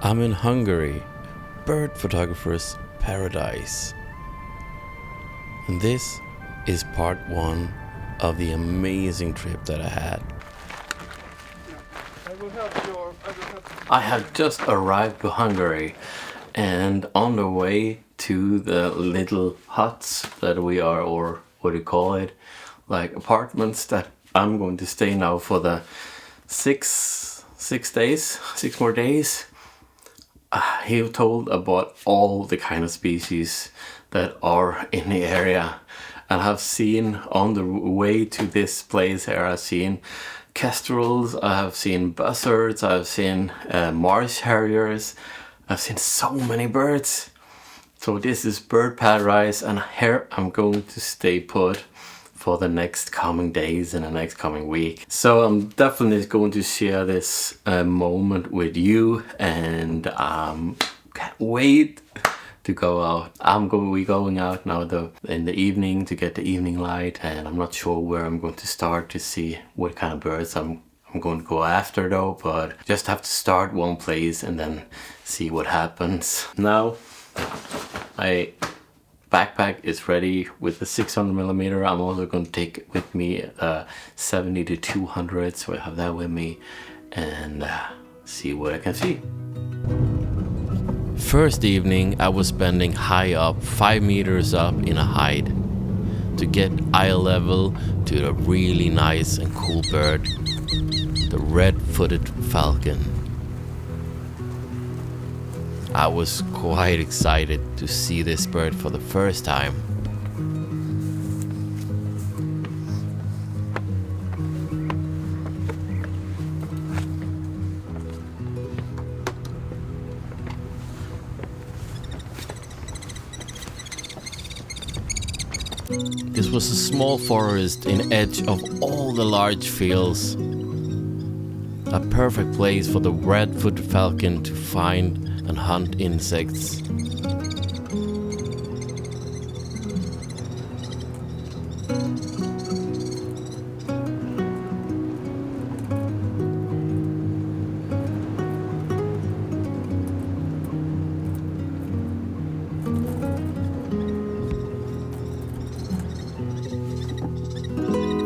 I'm in Hungary, bird photographer's paradise. And this is part one of the amazing trip that I had. I have just arrived to Hungary, and on the way to the little huts that we are, or what do you call it, like apartments that I'm going to stay now for the six more days. He told about all the kind of species that are in the area, and I've seen on the way to this place here, I've seen kestrels, I have seen buzzards, I've seen marsh harriers, I've seen so many birds. So this is bird paradise, and here I'm going to stay put for the next coming days and the next coming week. So I'm definitely going to share this moment with you, and can't wait to go out. We're going out now in the evening to get the evening light, and I'm not sure where I'm going to start to see what kind of birds I'm going to go after though, but just have to start one place and then see what happens. Now my backpack is ready with the 600mm. I'm also going to take with me 70 to 200, so I have that with me, and see what I can see. First evening I was spending high up, 5 meters up in a height, to get eye level to the really nice and cool bird, the red-footed falcon. I was quite excited to see this bird for the first time. This was a small forest in edge of all the large fields. A perfect place for the red-footed falcon to find and hunt insects.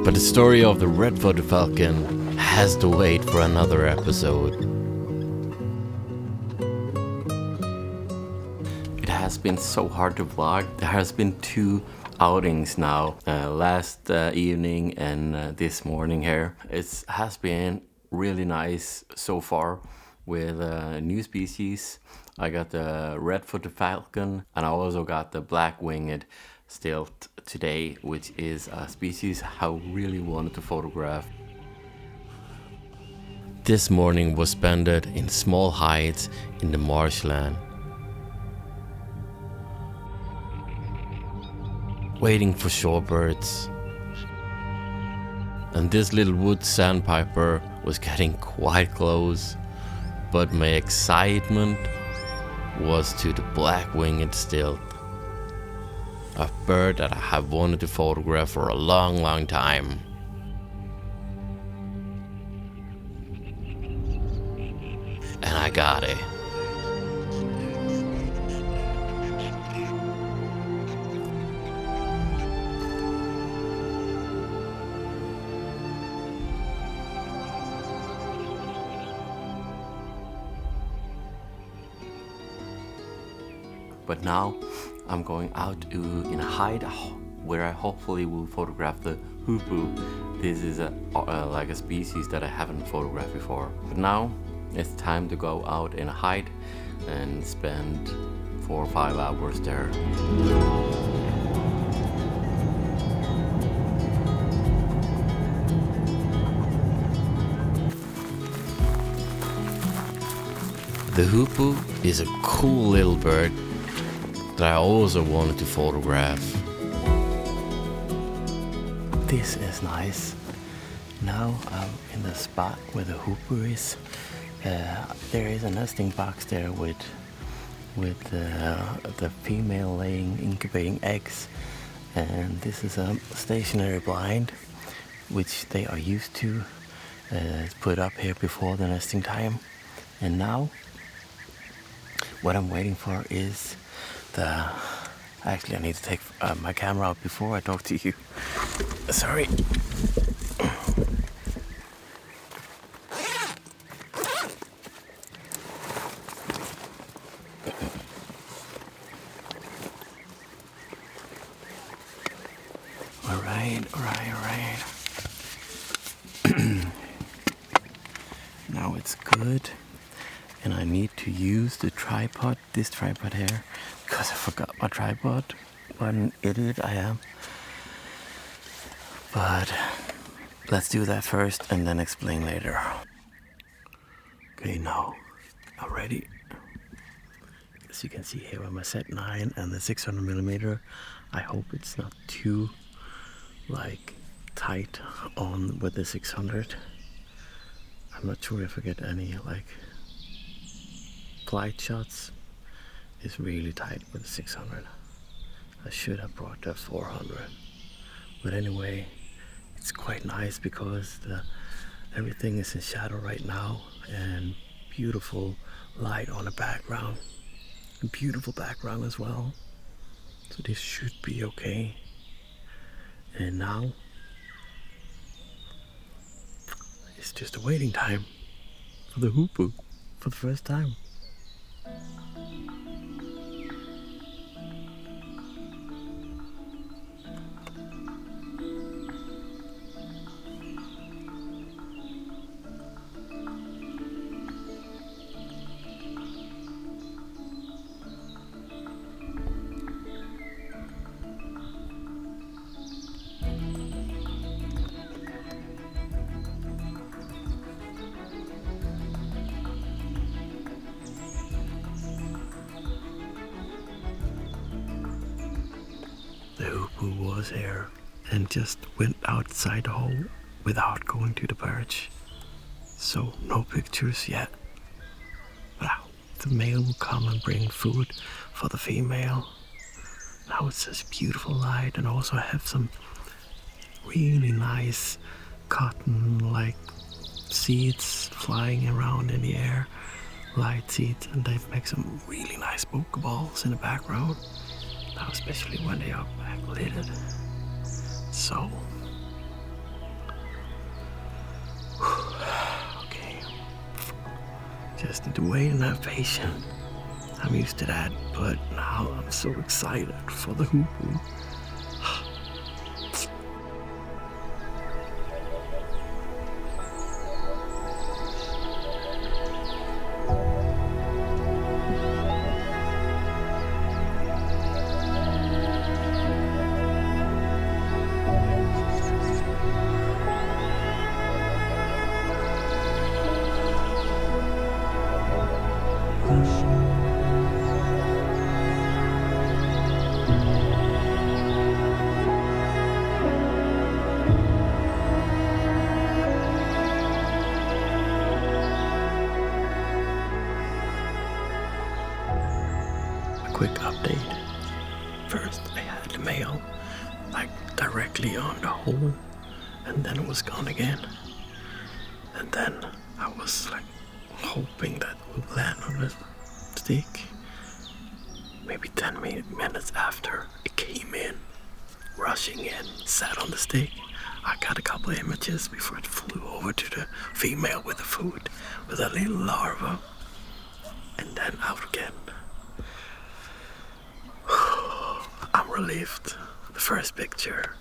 But the story of the red-footed falcon has to wait for another episode. It has been so hard to vlog. There has been 2 outings now, last evening and this morning here. It has been really nice so far with new species. I got the red-footed falcon, and I also got the black-winged stilt today, which is a species I really wanted to photograph. This morning was spent in small heights in the marshland, waiting for shorebirds. And this little wood sandpiper was getting quite close, but my excitement was to the black-winged stilt, a bird that I have wanted to photograph for a long time. And I got it. But now I'm going out in a hide where I hopefully will photograph the hoopoe. This is like a species that I haven't photographed before. But now it's time to go out in a hide and spend 4 or 5 hours there. The hoopoe is a cool little bird that I also wanted to photograph. This is nice. Now I'm in the spot where the hoopoe is. There is a nesting box there with the female laying, incubating eggs, and this is a stationary blind which they are used to. It's put up here before the nesting time, and now what I'm waiting for is the... Actually, I need to take my camera out before I talk to you. Sorry. Alright. Now it's good. And I need to use the tripod, this tripod here, because I forgot my tripod. What an idiot I am. But let's do that first and then explain later. Okay, now I'm ready. As you can see here with my set 9 and the 600mm, I hope it's not too tight on with the 600. I'm not sure if I get any flight shots. It's really tight with the 600. I should have brought the 400. But anyway, it's quite nice because everything is in shadow right now and beautiful light on the background. A beautiful background as well. So this should be okay. And now it's just a waiting time for the hoopoe for the first time. The hoopoe was here and just went outside the hole without going to the perch. So no pictures yet. Wow, the male will come and bring food for the female. Now it's such beautiful light, and also I have some really nice cotton seeds flying around in the air. Light seeds, and they make some really nice pokeballs in the background. Now especially when they are backlit. So okay, just need to wait and have patience. I'm used to that, but now I'm so excited for the hoopoe. Quick update. First I had the male directly on the hole, and then it was gone again. And then I was hoping that it would land on the stick. Maybe 10 minutes after it came in, rushing in, sat on the stick. I got a couple of images before it flew over to the female with the food, with a little larva, and then out again. I'm relieved. The first picture.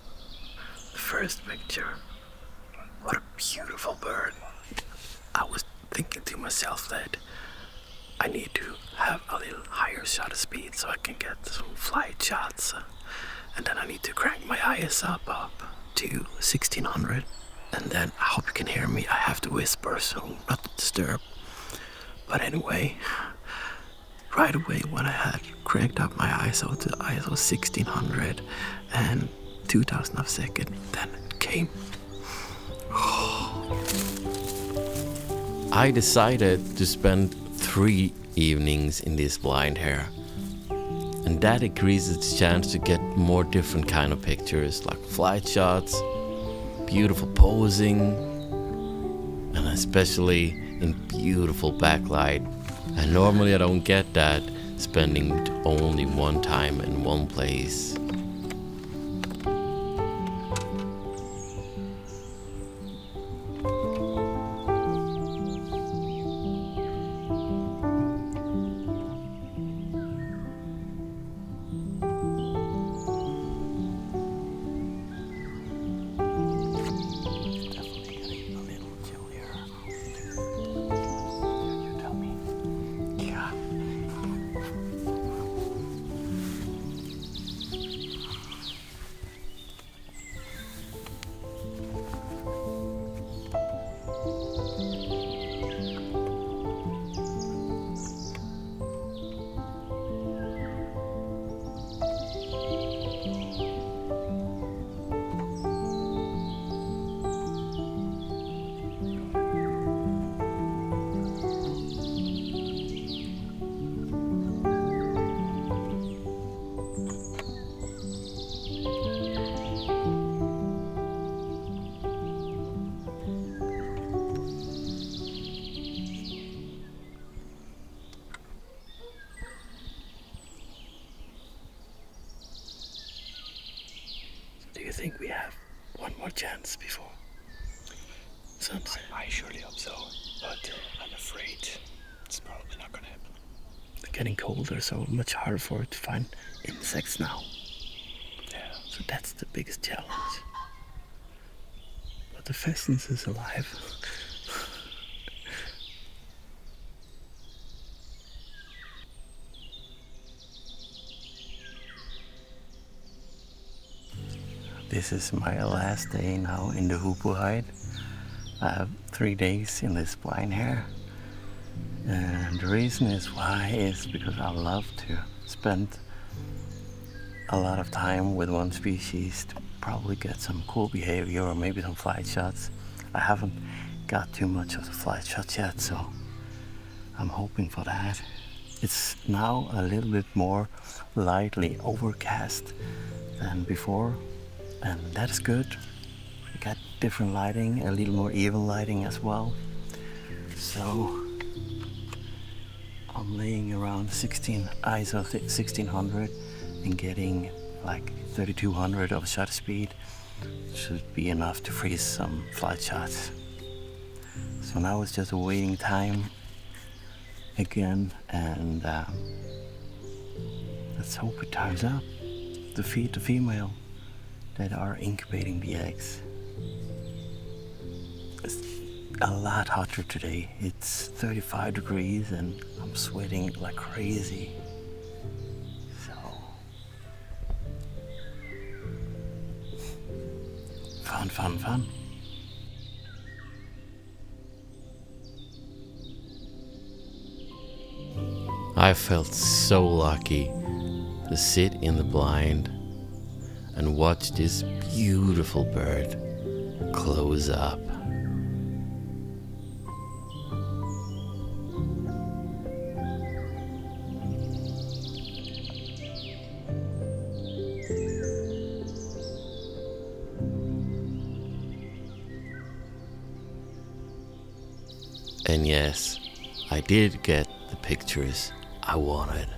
What a beautiful bird. I was thinking to myself that I need to have a little higher shutter speed so I can get some flight shots. And then I need to crank my IS up to 1600. And then I hope you can hear me. I have to whisper so not to disturb. But anyway, right away when I had cranked up my ISO to ISO 1600 and 2000 of second, then it came. I decided to spend 3 evenings in this blind here, and that increases the chance to get more different kind of pictures, like flight shots, beautiful posing, and especially in beautiful backlight. And normally I don't get that, spending only one time in one place. Do you think we have one more chance before sunset? I surely hope so, but I'm afraid it's probably not gonna happen. It's getting colder, so much harder for it to find insects now. Yeah. So that's the biggest challenge. But the pheasants is alive. This is my last day now in the Hoopoe hide. I have 3 days in this blind here. And the reason is why is because I love to spend a lot of time with one species to probably get some cool behavior or maybe some flight shots. I haven't got too much of the flight shots yet, so I'm hoping for that. It's now a little bit more lightly overcast than before, and that is good. We got different lighting, a little more even lighting as well. So I'm laying around ISO 1600 and getting like 3200 of shutter speed. Should be enough to freeze some flight shots. So now it's just a waiting time again, and let's hope it times up to feed the female that are incubating the eggs. It's a lot hotter today. It's 35 degrees and I'm sweating like crazy. So fun. I felt so lucky to sit in the blind and watch this beautiful bird close up. And yes, I did get the pictures I wanted.